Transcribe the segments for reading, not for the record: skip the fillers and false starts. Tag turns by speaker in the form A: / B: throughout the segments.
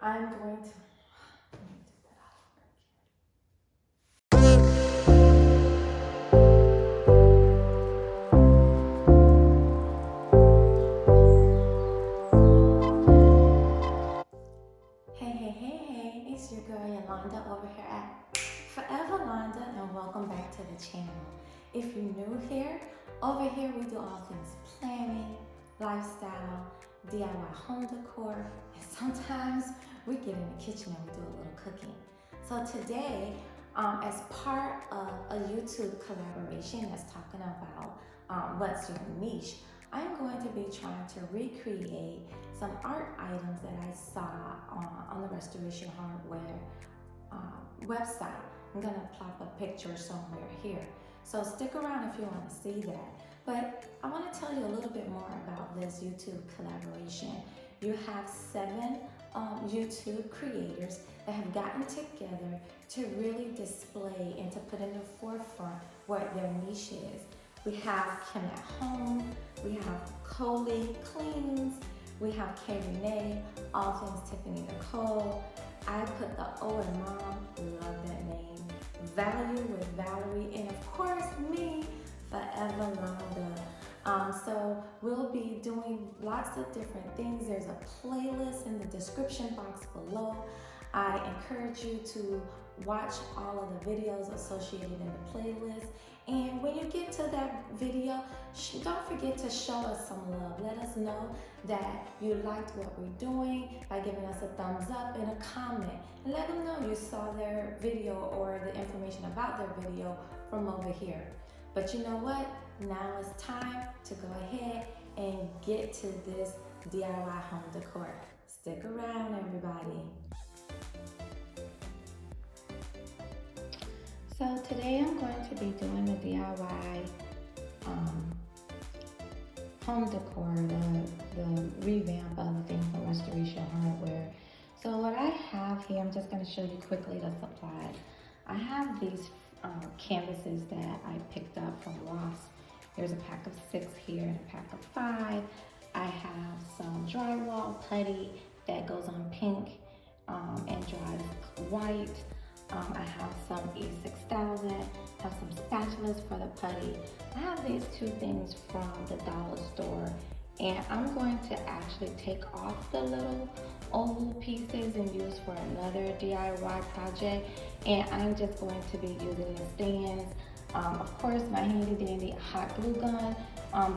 A: I'm going to Hey, it's your girl Yolanda over here at Forever Londa, and welcome back to the channel. If you're new here, over here we do all things planning, lifestyle, DIY home decor, and sometimes we get in the kitchen and we do a little cooking. So today, as part of a YouTube collaboration that's talking about what's your niche, I'm going to be trying to recreate some art items that I saw on the Restoration Hardware website. I'm going to plop a picture somewhere here. So stick around if you want to see that. But I want to tell you a little bit more about this YouTube collaboration. You have 7 YouTube creators that have gotten together to really display and to put in the forefront what their niche is. We have Kim at Home, we have Coley Cleans, we have Kay Renee, all things Tiffany Nicole. I put the O in Mom, love that name. Value with Valerie, and of course me, Forever Londa. So we'll be doing lots of different things. There's a playlist in the description box below. I encourage you to watch all of the videos associated in the playlist. And when you get to that video, don't forget to show us some love. Let us know that you liked what we're doing by giving us a thumbs up and a comment. And let them know you saw their video or the information about their video from over here. But you know what? Now it's time to go ahead and get to this DIY home decor. Stick around, everybody. So today I'm going to be doing the DIY home decor, the revamp of the thing from Restoration Hardware. So what I have here, I'm just going to show you quickly the supplies. I have these canvases that I picked up from Ross. There's a pack of 6 here and a pack of 5. I have some drywall putty that goes on pink and dries white. I have some E6000, have some spatulas for the putty. I have these 2 things from the dollar store, and I'm going to actually take off the little oval pieces and use for another DIY project. And I'm just going to be using the stands. Of course, my handy dandy hot glue gun,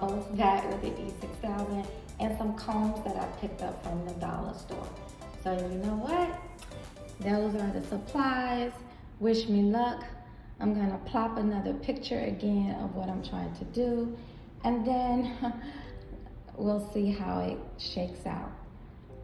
A: both that with the E6000, and some combs that I picked up from the dollar store. So you know what? Those are the supplies. Wish me luck. I'm gonna plop another picture again of what I'm trying to do, and then we'll see how it shakes out.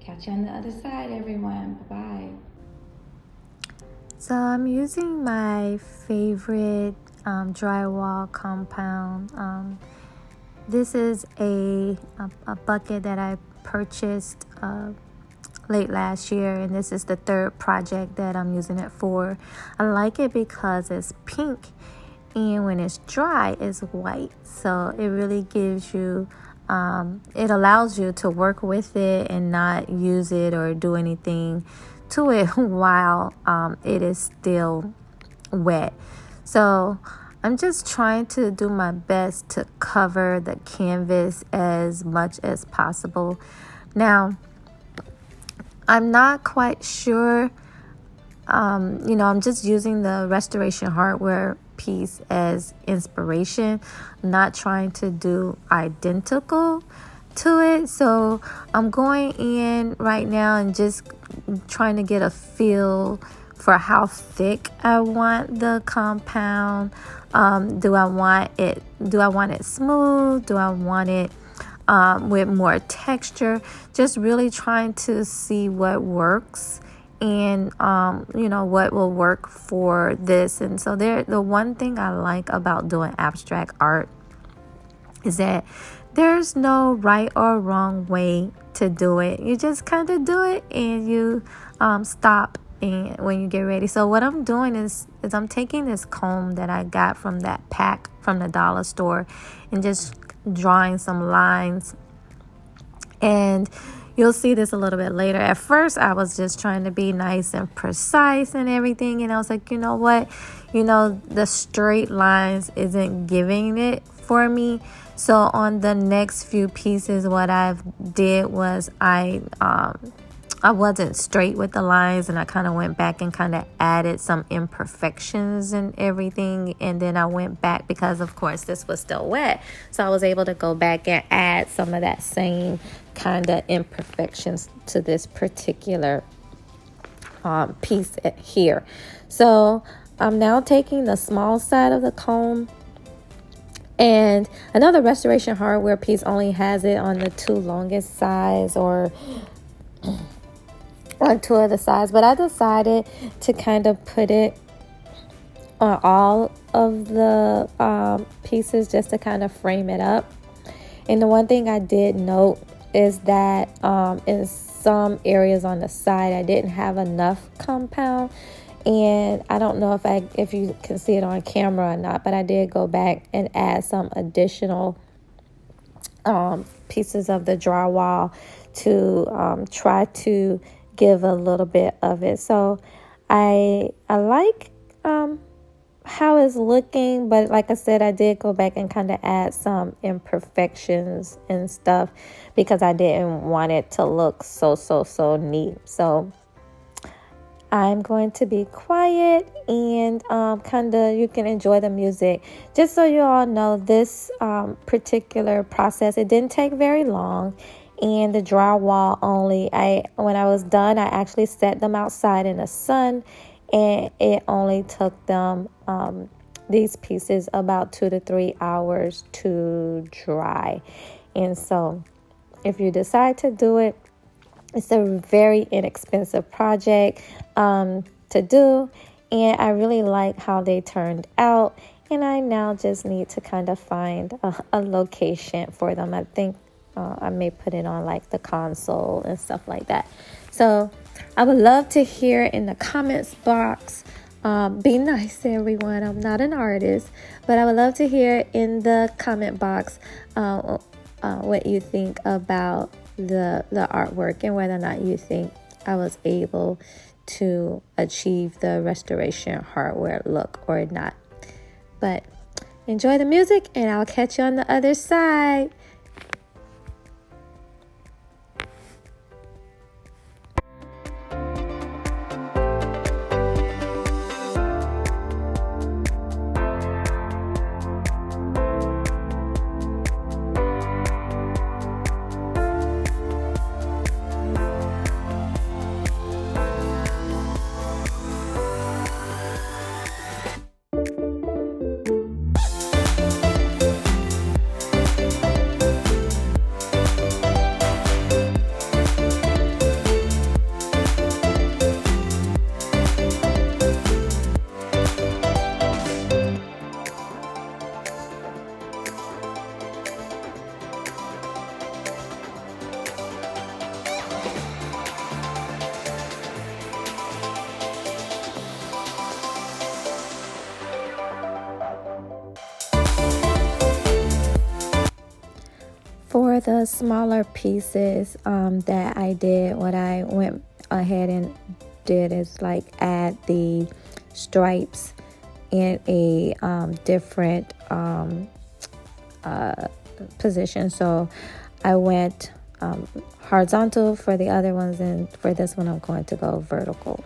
A: Catch you on the other side, everyone. Bye-bye.
B: So I'm using my favorite drywall compound. This is a bucket that I purchased late last year, and this is the 3rd project that I'm using it for. I like it because it's pink, and when it's dry it's white, so it really gives you it allows you to work with it and not use it or do anything to it while it is still wet. So I'm just trying to do my best to cover the canvas as much as possible. Now, I'm not quite sure, I'm just using the Restoration Hardware piece as inspiration, not trying to do identical to it. So I'm going in right now and just trying to get a feel for how thick I want the compound. Do I want it smooth? Do I want it with more texture? Just really trying to see what works and what will work for this. And so the one thing I like about doing abstract art is that there's no right or wrong way to do it. You just kind of do it and you stop and when you get ready. So what I'm doing is I'm taking this comb that I got from that pack from the dollar store and just drawing some lines. And You'll see this a little bit later. At first, I was just trying to be nice and precise and everything. And I was like, you know what? The straight lines isn't giving it for me. So on the next few pieces, what I did was I wasn't straight with the lines, and I kind of went back and kind of added some imperfections and everything. And then I went back because, of course, this was still wet. So I was able to go back and add some of that same kind of imperfections to this particular piece here. So I'm now taking the small side of the comb, and another restoration hardware piece only has it on the two longest sides, or on two of the sides, but I decided to kind of put it on all of the pieces just to kind of frame it up. And the one thing I did note is that in some areas on the side I didn't have enough compound, and I don't know if you can see it on camera or not, but I did go back and add some additional pieces of the drywall to try to give a little bit of it. So I like how it's looking, but like I said, I did go back and kind of add some imperfections and stuff because I didn't want it to look so neat. So I'm going to be quiet and you can enjoy the music. Just so you all know, this particular process, it didn't take very long. And the drywall when I was done, I actually set them outside in the sun, and it only took them, these pieces, about 2 to 3 hours to dry. And so if you decide to do it, it's a very inexpensive project to do, and I really like how they turned out. And I now just need to kind of find a location for them. I think I may put it on like the console and stuff like that. So I would love to hear in the comments box. Be nice to everyone. I'm not an artist, but I would love to hear in the comment box what you think about the artwork and whether or not you think I was able to achieve the restoration hardware look or not. But enjoy the music, and I'll catch you on the other side. For the smaller pieces that I did, what I went ahead and did is like add the stripes in a different position. So I went horizontal for the other ones, and for this one I'm going to go vertical.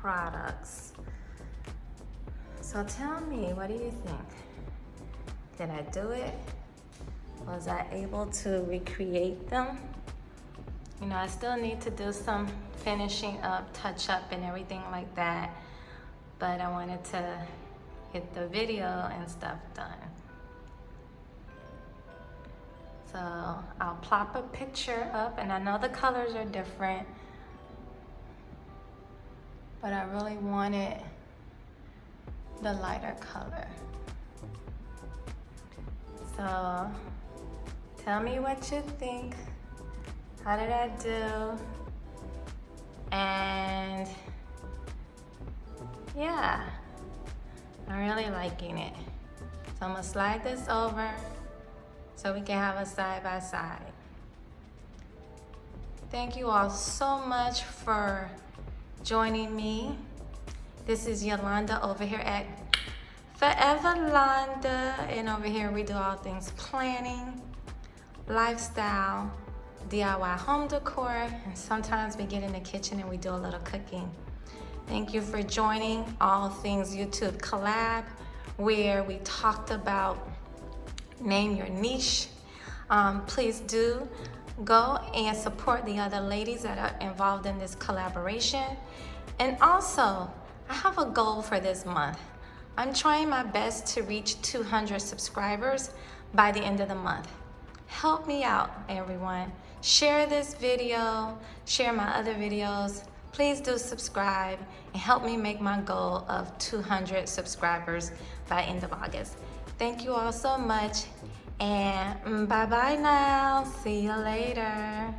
A: products. So tell me, what do you think? Did I do it? Was I able to recreate them? You know, I still need to do some finishing up, touch up and everything like that, but I wanted to get the video and stuff done. So I'll plop a picture up, and I know the colors are different, but I really wanted the lighter color. So tell me what you think. How did I do? And yeah, I'm really liking it. So I'm gonna slide this over so we can have a side by side. Thank you all so much for joining me. This is Yolanda over here at Forever Londa, and over here we do all things planning, lifestyle, DIY home decor, and sometimes we get in the kitchen and we do a little cooking. Thank you for joining All Things YouTube Collab, where we talked about name your niche. Please do go and support the other ladies that are involved in this collaboration. And also, I have a goal for this month. I'm trying my best to reach 200 subscribers by the end of the month. Help me out, everyone. Share this video, share my other videos. Please do subscribe and help me make my goal of 200 subscribers by end of August. Thank you all so much, and bye-bye now. See you later.